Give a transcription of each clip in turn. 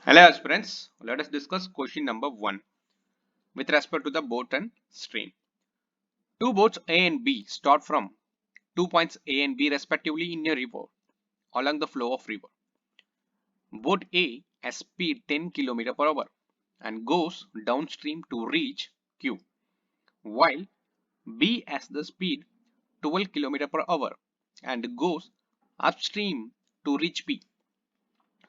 Hello aspirants, let us discuss question number 1 with respect to the boat and stream. Two boats A and B start from 2 points A and B respectively in a river along the flow of river. Boat A has speed 10 km per hour and goes downstream to reach Q, while B has the speed 12 km per hour and goes upstream to reach P.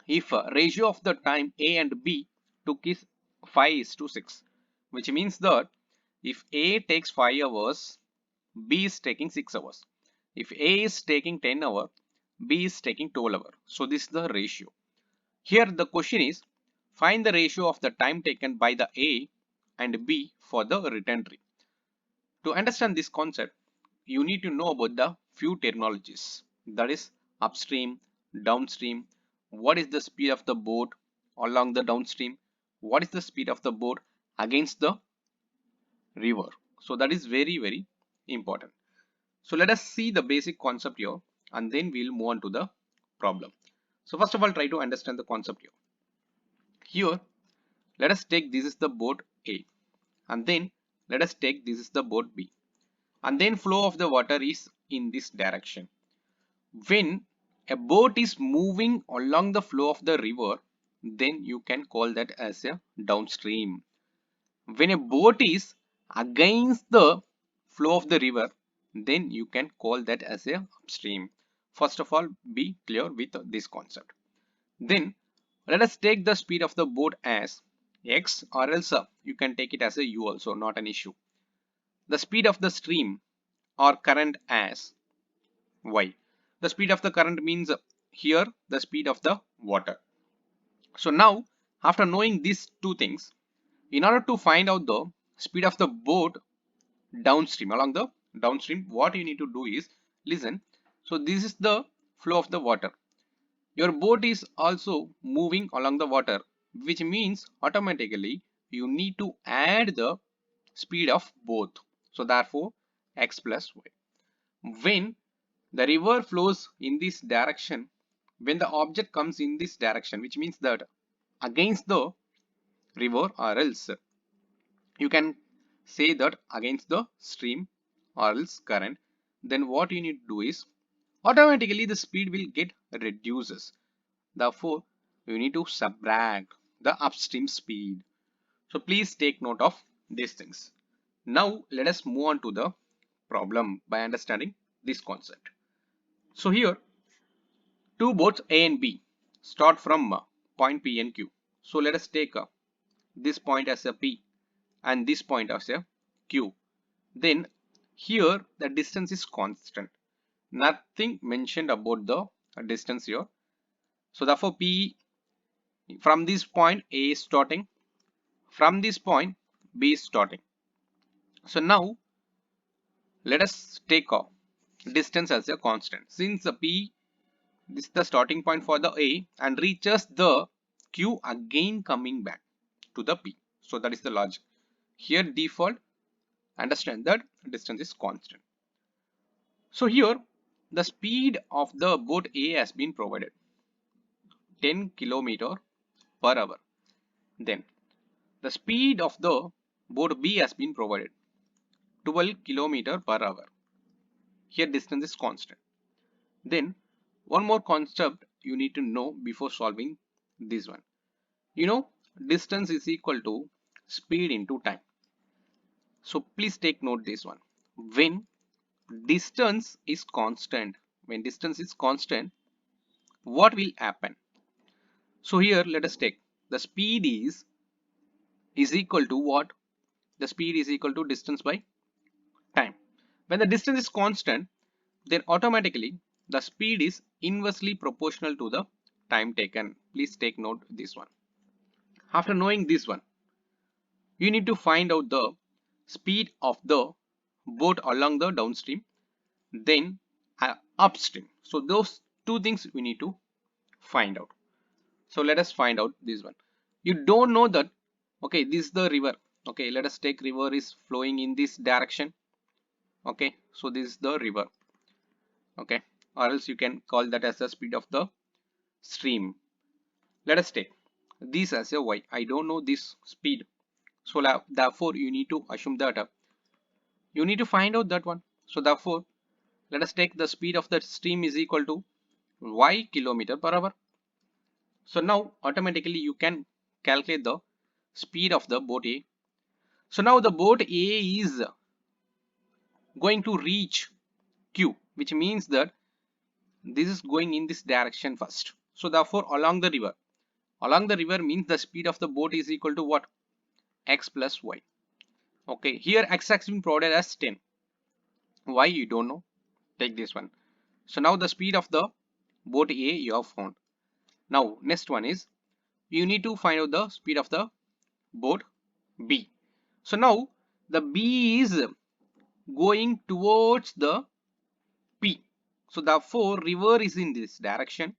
If ratio of the time A and B took is 5:6, which means that if A takes 5 hours, B is taking 6 hours. If A is taking 10 hours, B is taking 12 hours. So this is the ratio. Here the question is, find the ratio of the time taken by the A and B for the return trip. To understand this concept, you need to know about the few terminologies, that is upstream, downstream, what is the speed of the boat along the downstream, what is the speed of the boat against the river. So that is very important. So let us see the basic concept here and then we'll move on to the problem. So first of all, try to understand the concept here. Here, let us take this is the boat A and then let us take this is the boat B, and then flow of the water is in this direction. When a boat is moving along the flow of the river, then you can call that as a downstream. When a boat is against the flow of the river, then you can call that as a upstream. First of all, be clear with this concept. Then let us take the speed of the boat as x, or else you can take it as a u also, not an issue. The speed of the stream or current as y. The speed of the current means here the speed of the water. So now, after knowing these two things, in order to find out the speed of the boat downstream, along the downstream, what you need to do is listen. So this is the flow of the water. Your boat is also moving along the water, which means automatically you need to add the speed of both. So therefore, x plus y. When the river flows in this direction, when the object comes in this direction, which means that against the river, or else you can say that against the stream or else current, then what you need to do is automatically the speed will get reduces. Therefore, you need to subtract the upstream speed. So please take note of these things. Now let us move on to the problem by understanding this concept. So here two boats A and B start from point P and Q. So let us take this point as a P and this point as a Q. Then here the distance is constant. Nothing mentioned about the distance here. So therefore P, from this point A is starting, from this point B is starting. So now let us take distance as a constant. Since the P, this is the starting point for the A and reaches the Q again coming back to the P. So that is the logic. Here default, understand that distance is constant. So here the speed of the boat A has been provided 10 km per hour. Then the speed of the boat B has been provided 12 km per hour. Here distance is constant. Then one more concept you need to know before solving this one. You know, distance is equal to speed into time. So please take note this one. When distance is constant, when distance is constant, what will happen? So here let us take the speed is equal to what? The speed is equal to distance by time. When the distance is constant, then automatically the speed is inversely proportional to the time taken. Please take note this one. After knowing this one, you need to find out the speed of the boat along the downstream, then upstream. So those two things we need to find out. So let us find out this one. You don't know that, okay, this is the river. Okay, let us take river is flowing in this direction. Okay, so this is the river. Okay, or else you can call that as the speed of the stream. Let us take this as a y. I don't know this speed. So therefore you need to assume that you need to find out that one. So therefore let us take the speed of the stream is equal to y kilometer per hour. So now automatically you can calculate the speed of the boat A. So now the boat A is going to reach Q, which means that this is going in this direction first. So therefore along the river means the speed of the boat is equal to what? X plus y. Okay, here x has been provided as 10. Why you don't know? Take this one. So now the speed of the boat A you have found. Now next one is you need to find out the speed of the boat B. So now the B is going towards the P. So therefore river is in this direction.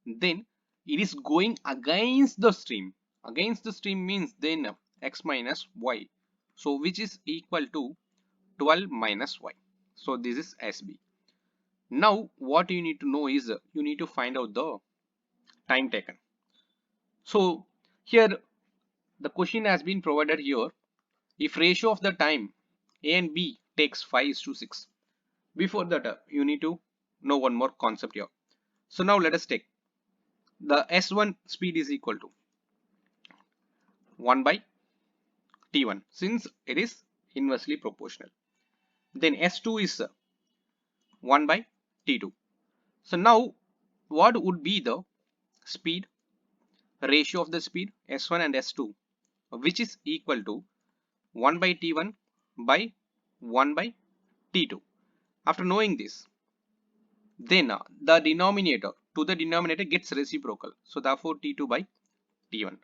Then it is going against the stream. Against the stream means then x minus y. So which is equal to 12 minus y. So this is SB. Now what you need to know is you need to find out the time taken. So here the question has been provided here. If ratio of the time A and B takes 5:6. Before that you need to know one more concept here. So now let us take the S1 speed is equal to 1 by T1 since it is inversely proportional. Then S2 is 1 by T2. So now what would be the speed ratio of the speed S1 and S2 which is equal to 1 by T1 by 1 by T2. After knowing this, then the denominator gets reciprocal. So therefore T2 by T1.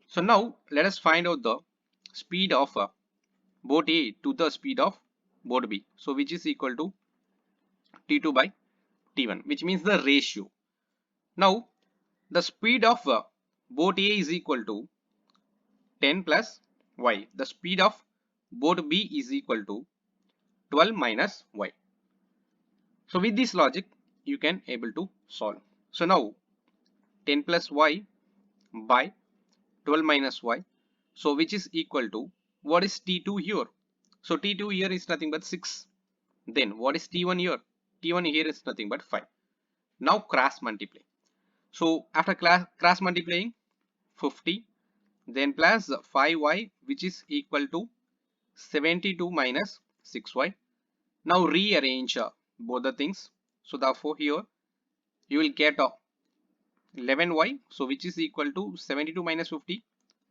So now let us find out the speed of boat A to the speed of boat B. So which is equal to T2 by T1, which means the ratio. Now the speed of boat A is equal to 10 plus y. The speed of boat B is equal to 12 minus y. So with this logic you can able to solve. So now 10 plus y by 12 minus y. So which is equal to what is T2 here? So T2 here is nothing but 6. Then what is T1 here? T1 here is nothing but 5. Now cross multiply. So after cross multiplying 50 then plus 5y which is equal to 72 minus 6y. Now rearrange both the things. So therefore here you will get 11y. So which is equal to 72 minus 50.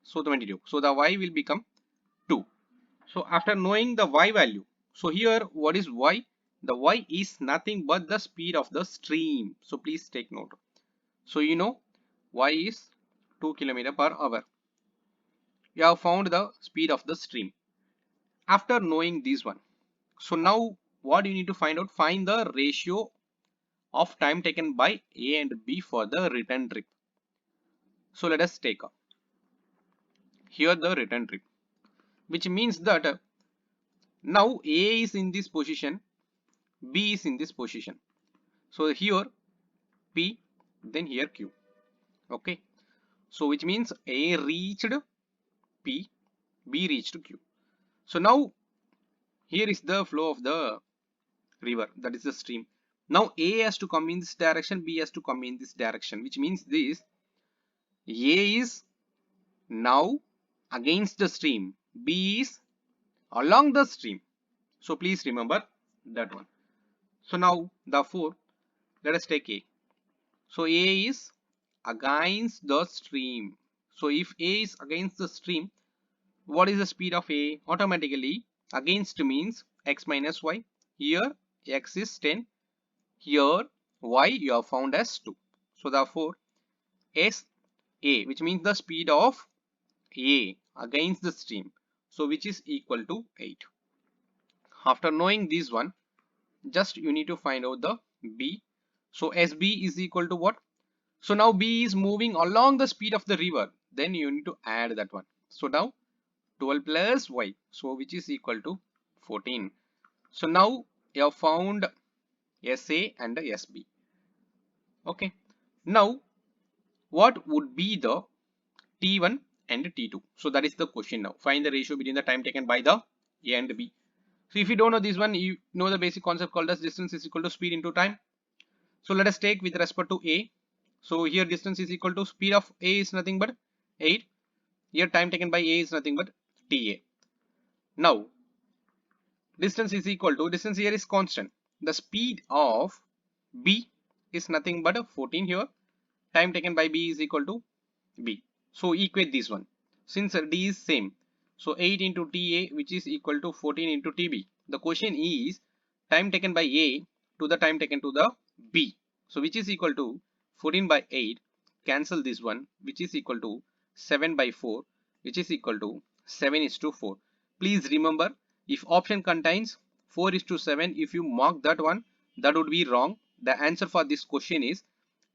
So 22. So the y will become 2. So after knowing the y value, so here what is y? The y is nothing but the speed of the stream. So please take note. So you know y is 2 km per hour. You have found the speed of the stream. After knowing this one, so now what you need to find out? Find the ratio of time taken by A and B for the return trip. So let us take here the return trip, which means that now A is in this position, B is in this position. So here P, then here Q. Okay. So which means A reached P, B reached Q. So now here is the flow of the river, that is the stream. Now A has to come in this direction, B has to come in this direction, which means this A is now against the stream, B is along the stream. So please remember that one. So now therefore let us take A. So A is against the stream. So if A is against the stream, what is the speed of A? Automatically against means x minus y. Here x is 10. Here y you have found as 2. So therefore S A, which means the speed of A against the stream. So which is equal to 8. After knowing this one, just you need to find out the B. So SB is equal to what? So now B is moving along the speed of the river. Then you need to add that one. So now 12 plus y. So which is equal to 14. So now you have found SA and SB. Okay. Now what would be the T1 and T2. So that is the question now. Find the ratio between the time taken by the A and B. So if you don't know this one, you know the basic concept called as distance is equal to speed into time. So let us take with respect to A. So here distance is equal to speed of A is nothing but 8. Here time taken by A is nothing but TA. Now distance is equal to, distance here is constant. The speed of B is nothing but 14 here. Time taken by B is equal to B. So equate this one. Since D is same, so 8 into TA which is equal to 14 into TB. The question is time taken by A to the time taken to the B. So which is equal to 14 by 8. Cancel this one, which is equal to 7 by 4, which is equal to 7:4. Please remember, if option contains 4:7, if you mark that one, that would be wrong. The answer for this question is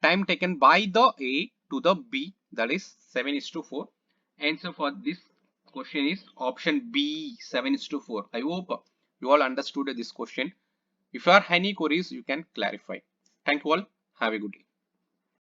time taken by the A to the B, that is 7:4. Answer for this question is option B, 7:4. I hope you all understood this question. If you have any queries, you can clarify. Thank you all. Have a good day.